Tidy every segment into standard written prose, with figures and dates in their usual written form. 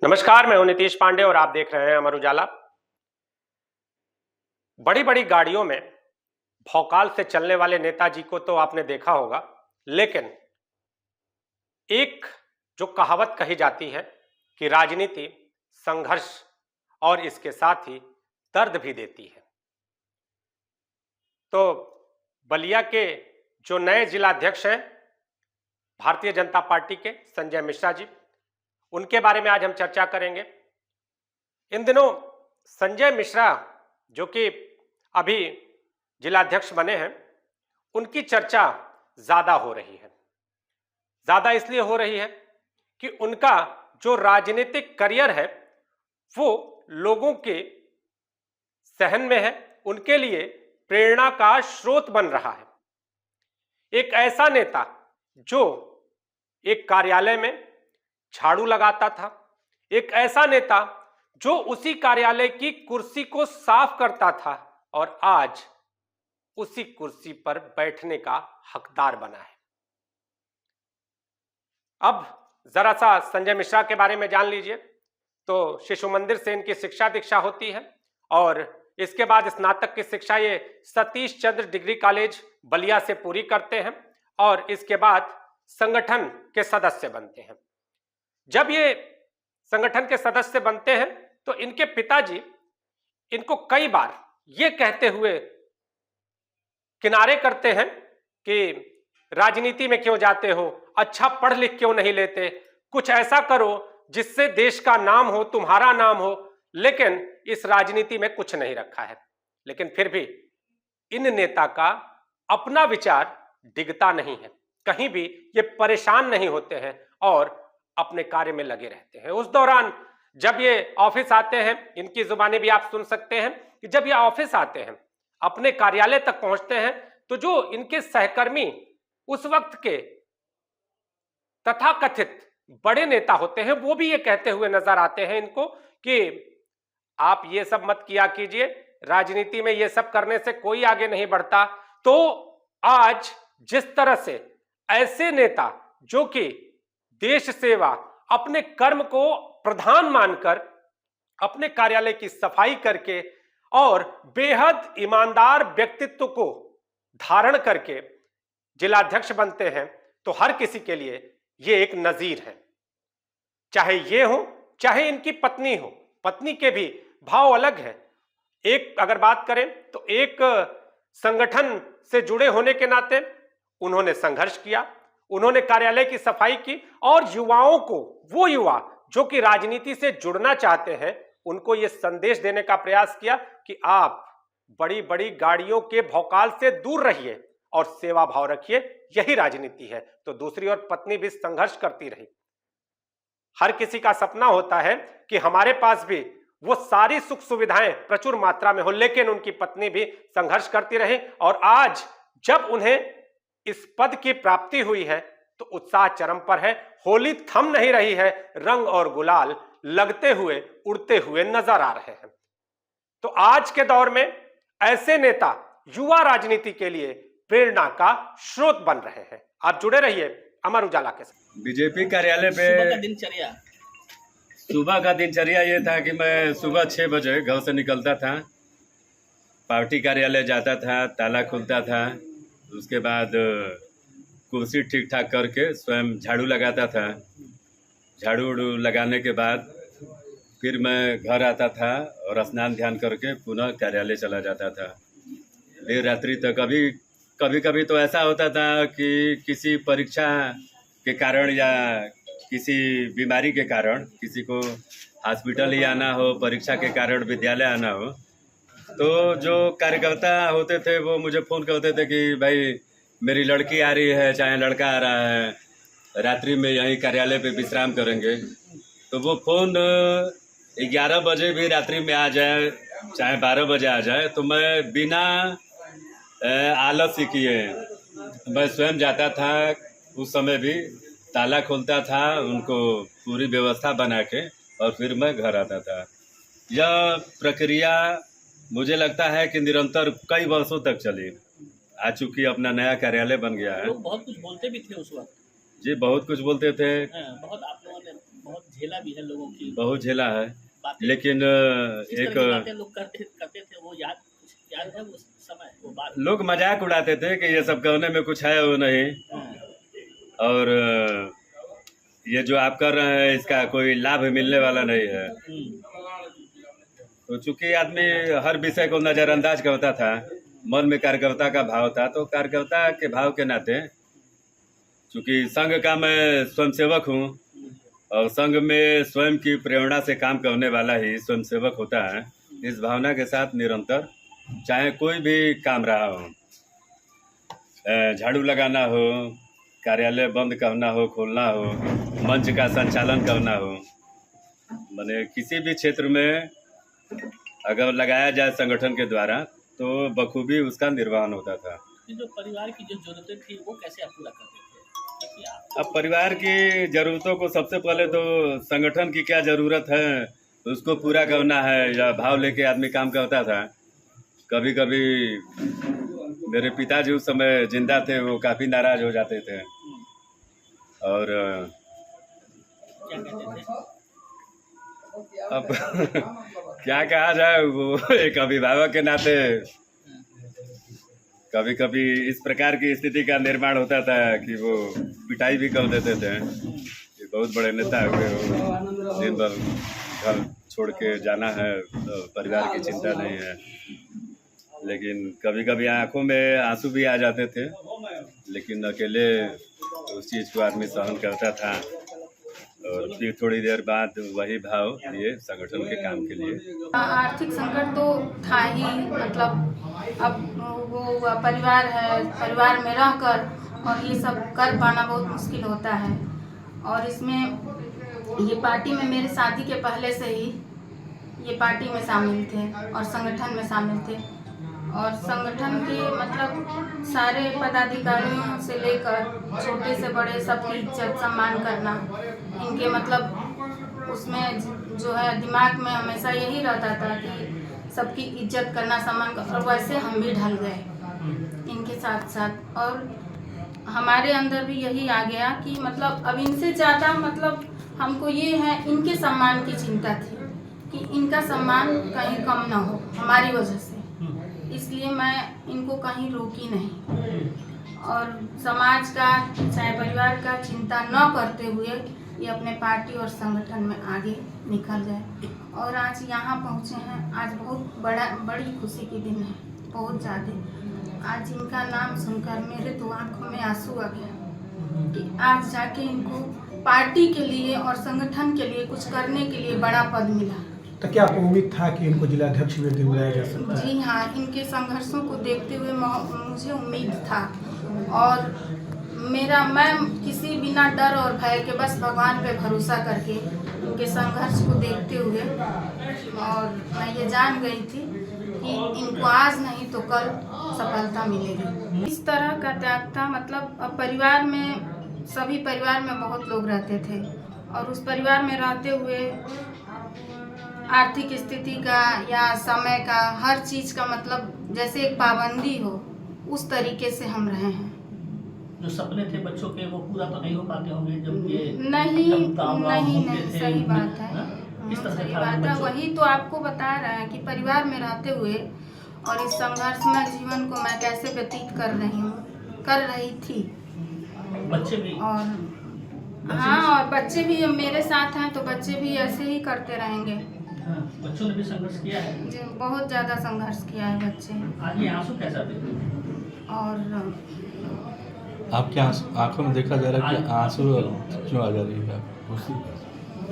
नमस्कार, मैं हूं नीतीश पांडे और आप देख रहे हैं अमर उजाला। बड़ी बड़ी गाड़ियों में भौकाल से चलने वाले नेताजी को तो आपने देखा होगा, लेकिन एक जो कहावत कही जाती है कि राजनीति संघर्ष और इसके साथ ही दर्द भी देती है। तो बलिया के जो नए जिलाध्यक्ष हैं भारतीय जनता पार्टी के संजय मिश्रा जी, उनके बारे में आज हम चर्चा करेंगे। इन दिनों संजय मिश्रा जो कि अभी जिलाध्यक्ष बने हैं, उनकी चर्चा ज्यादा हो रही है। ज्यादा इसलिए हो रही है कि उनका जो राजनीतिक करियर है वो लोगों के सहन में है, उनके लिए प्रेरणा का स्रोत बन रहा है। एक ऐसा नेता जो एक कार्यालय में झाड़ू लगाता था, एक ऐसा नेता जो उसी कार्यालय की कुर्सी को साफ करता था और आज उसी कुर्सी पर बैठने का हकदार बना है। अब जरा सा संजय मिश्रा के बारे में जान लीजिए। तो शिशु मंदिर से इनकी शिक्षा दीक्षा होती है और इसके बाद स्नातक की शिक्षा ये सतीश चंद्र डिग्री कॉलेज बलिया से पूरी करते हैं और इसके बाद संगठन के सदस्य बनते हैं। जब ये संगठन के सदस्य बनते हैं तो इनके पिताजी इनको कई बार ये कहते हुए किनारे करते हैं कि राजनीति में क्यों जाते हो, अच्छा पढ़ लिख क्यों नहीं लेते, कुछ ऐसा करो जिससे देश का नाम हो, तुम्हारा नाम हो। लेकिन इस राजनीति में कुछ नहीं रखा है। लेकिन फिर भी इन नेता का अपना विचार डिगता नहीं है, कहीं भी ये परेशान नहीं होते हैं और अपने कार्य में लगे रहते हैं। उस दौरान जब ये ऑफिस आते हैं, इनकी जुबानी भी आप सुन सकते हैं कि जब ये ऑफिस आते हैं, अपने कार्यालय तक पहुंचते हैं, तो जो इनके सहकर्मी उस वक्त के तथाकथित बड़े नेता होते हैं, वो भी ये कहते हुए नजर आते हैं इनको कि आप ये सब मत किया कीजिए, राजनीति में ये सब करने से कोई आगे नहीं बढ़ता। तो आज जिस तरह से ऐसे नेता जो कि देश सेवा, अपने कर्म को प्रधान मानकर अपने कार्यालय की सफाई करके और बेहद ईमानदार व्यक्तित्व को धारण करके जिलाध्यक्ष बनते हैं, तो हर किसी के लिए ये एक नजीर है। चाहे ये हो, चाहे इनकी पत्नी हो, पत्नी के भी भाव अलग है। एक अगर बात करें तो एक संगठन से जुड़े होने के नाते उन्होंने संघर्ष किया, उन्होंने कार्यालय की सफाई की और युवाओं को, वो युवा जो कि राजनीति से जुड़ना चाहते हैं, उनको यह संदेश देने का प्रयास किया कि आप बड़ी बड़ी गाड़ियों के भौकाल से दूर रहिए और सेवा भाव रखिए, यही राजनीति है। तो दूसरी ओर पत्नी भी संघर्ष करती रही। हर किसी का सपना होता है कि हमारे पास भी वो सारी सुख सुविधाएं प्रचुर मात्रा में हो, लेकिन उनकी पत्नी भी संघर्ष करती रही और आज जब उन्हें इस पद की प्राप्ति हुई है तो उत्साह चरम पर है। होली थम नहीं रही है, रंग और गुलाल लगते हुए उड़ते हुए नजर आ रहे हैं। तो आज के दौर में ऐसे नेता युवा राजनीति के लिए प्रेरणा का स्रोत बन रहे हैं। आप जुड़े रहिए अमर उजाला के साथ। बीजेपी कार्यालय पे सुबह का दिनचर्या ये था कि मैं सुबह 6 बजे घर से निकलता था, पार्टी कार्यालय जाता था, ताला खुलता था, उसके बाद कुर्सी ठीक ठाक करके स्वयं झाड़ू लगाता था। झाड़ू उड़ू लगाने के बाद फिर मैं घर आता था और स्नान ध्यान करके पुनः कार्यालय चला जाता था देर रात्रि तक। कभी कभी तो ऐसा होता था कि किसी परीक्षा के कारण या किसी बीमारी के कारण किसी को हॉस्पिटल ही आना हो, परीक्षा के कारण विद्यालय आना हो, तो जो कार्यकर्ता होते थे वो मुझे फ़ोन करते थे कि भाई मेरी लड़की आ रही है, चाहे लड़का आ रहा है, रात्रि में यहीं कार्यालय पे विश्राम करेंगे। तो वो फ़ोन 11 बजे भी रात्रि में आ जाए, चाहे 12 बजे आ जाए, तो मैं बिना आलस्य किए मैं स्वयं जाता था। उस समय भी ताला खोलता था, उनको पूरी व्यवस्था बना के, और फिर मैं घर आता था। यह प्रक्रिया मुझे लगता है कि निरंतर कई वर्षों तक चली। आज चूँकि अपना नया कार्यालय बन गया है। लोग बहुत कुछ बोलते भी थे उस वक्त। जी, बहुत कुछ बोलते थे। बहुत आप लोगों ने बहुत झेला भी है लोगों की बहुत झेला है, बातें। लेकिन इस तरह एक की बातें लोग करते थे, वो याद है वो समय, वो बात। लोग मजाक उड़ाते थे कि ये सब कहने में कुछ है वो नहीं, हाँ, और ये जो आप कर रहे हैं इसका कोई लाभ मिलने वाला नहीं है। तो चूंकि आदमी हर विषय को नजरअंदाज करता था, मन में कार्यकर्ता का भाव था, तो कार्यकर्ता के भाव के नाते चूंकि संघ का मैं स्वयंसेवक हूँ और संघ में स्वयं की प्रेरणा से काम करने वाला ही स्वयंसेवक होता है, इस भावना के साथ निरंतर चाहे कोई भी काम रहा हो, झाड़ू लगाना हो, कार्यालय बंद करना हो खोलना हो, मंच का संचालन करना हो, माने किसी भी क्षेत्र में अगर लगाया जाए संगठन के द्वारा तो बखूबी उसका निर्वहन होता था। ये जो परिवार की जो जरूरतें थी वो कैसे आप पूरा करते थे? क्योंकि अब परिवार की ज़रूरतों को सबसे पहले तो संगठन की क्या ज़रूरत है उसको पूरा करना है, या भाव लेके आदमी काम करता था। कभी कभी मेरे पिताजी उस समय जिंदा थे, वो काफ़ी नाराज़ हो जाते थे और क्या कहते थे? अब क्या कहा जाए, वो एक अभिभावक के नाते कभी कभी इस प्रकार की स्थिति का निर्माण होता था कि वो पिटाई भी कर देते थे। ये बहुत बड़े नेता हुए, वो दिन भर घर छोड़ के जाना है तो परिवार की चिंता नहीं है, लेकिन कभी कभी आंखों में आंसू भी आ जाते थे, लेकिन अकेले उस चीज़ को आदमी सहन करता था और फिर थोड़ी देर बाद वही भाव लिए संगठन के काम के लिए। आर्थिक संकट तो था ही, मतलब अब वो परिवार है, परिवार में रहकर और ये सब कर पाना बहुत मुश्किल होता है। और इसमें ये पार्टी में मेरे शादी के पहले से ही ये पार्टी में शामिल थे और संगठन में शामिल थे, और संगठन के मतलब सारे पदाधिकारियों से लेकर छोटे से बड़े सबकी इज्जत सम्मान करना, इनके मतलब उसमें जो है दिमाग में हमेशा यही रहता था कि सबकी इज्जत करना, सम्मान करना, और वैसे हम भी ढल गए इनके साथ साथ। और हमारे अंदर भी यही आ गया कि मतलब अब इनसे ज़्यादा मतलब हमको ये है इनके सम्मान की चिंता थी कि इनका सम्मान कहीं कम ना हो हमारी वजह से, इसलिए मैं इनको कहीं रोकी नहीं और समाज का चाहे परिवार का चिंता न करते हुए ये अपने पार्टी और संगठन में आगे निकल गए और आज यहाँ पहुँचे हैं। आज बहुत बड़ी खुशी की दिन है, बहुत ज़्यादा। आज इनका नाम सुनकर मेरे तो आँखों में आंसू आ गया कि आज जाके इनको पार्टी के लिए और संगठन के लिए कुछ करने के लिए बड़ा पद मिला। तो क्या आपको उम्मीद था कि इनको जिलाध्यक्ष भी दिलाया जा सकता है? जी हाँ, इनके संघर्षों को देखते हुए मुझे उम्मीद था और मैं किसी बिना डर और भय के बस भगवान पे भरोसा करके इनके संघर्ष को देखते हुए और मैं ये जान गई थी कि इनको आज नहीं तो कल सफलता मिलेगी। इस तरह का त्याग था, मतलब परिवार में सभी परिवार में बहुत लोग रहते थे और उस परिवार में रहते हुए आर्थिक स्थिति का या समय का हर चीज़ का मतलब जैसे एक पाबंदी हो उस तरीके से हम रहे हैं। जो सपने थे बच्चों के वो पूरा तो नहीं हो पाते होंगे जब ये नहीं सही बात है, किस तरह सही था बात है। बच्चों? वही तो आपको बता रहा है कि परिवार में रहते हुए और इस संघर्षमय जीवन को मैं कैसे व्यतीत कर रही थी। बच्चे भी और हाँ, और बच्चे भी मेरे साथ हैं तो बच्चे भी ऐसे ही करते रहेंगे। बच्चों ने भी संघर्ष किया है, बहुत ज़्यादा संघर्ष किया है बच्चे। आज ये आंसू कैसा थे? और आपके आंखों में देखा जा रहा है कि आंसू क्यों आ जा रही है आपको?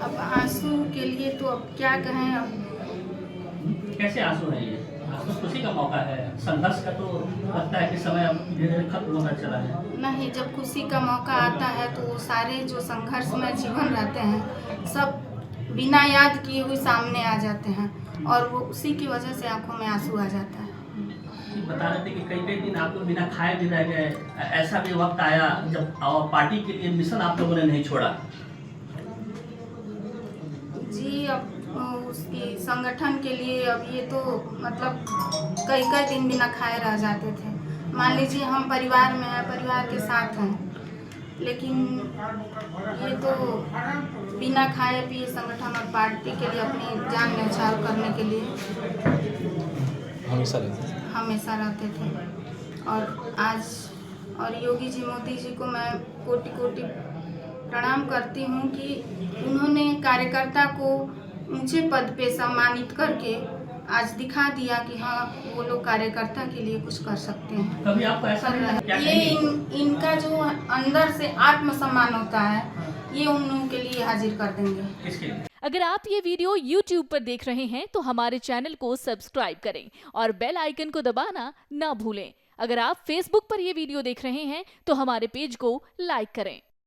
अब आंसू के लिए तो अब क्या कहें। अब कैसे आंसू है ये? आंसू खुशी का मौका है, संघर्ष का तो लगता है कि समय अब धीरे खत्म होना चला है। नहीं, जब खुशी का मौका आता है तो वो सारे जो संघर्ष में जीवन रहते हैं सब बिना याद किए हुए सामने आ जाते हैं और वो उसी की वजह से आंखों में आंसू आ जाता है। बता रहे थे कि कई दिन आप लोग बिना खाए भी रह गए, ऐसा भी वक्त आया जब पार्टी के लिए मिशन आप लोगों ने नहीं छोड़ा। जी, अब उसकी संगठन के लिए अब ये तो मतलब कई दिन बिना खाए रह जाते थे। मान लीजिए हम परिवार में हैं, परिवार के साथ हैं लेकिन ये तो बिना खाए पिए संगठन और पार्टी के लिए अपनी जान न्यौछावर करने के लिए हमेशा रहते थे। हमेशा रहते थे। और आज और योगी जी, मोदी जी को मैं कोटि कोटि प्रणाम करती हूँ कि उन्होंने कार्यकर्ता को ऊंचे पद पे सम्मानित करके आज दिखा दिया कि हाँ, वो लोग कार्यकर्ता के लिए कुछ कर सकते हैं। कभी आपको ऐसा नहीं लगा क्या ये इनका जो अंदर से आत्मसम्मान होता है, ये उन लोगों के लिए हाजिर कर देंगे। इसके लिए अगर आप ये वीडियो YouTube पर देख रहे हैं तो हमारे चैनल को सब्सक्राइब करें और बेल आइकन को दबाना ना भूलें। अगर आप Facebook पर ये वीडियो देख रहे हैं तो हमारे पेज को लाइक करें।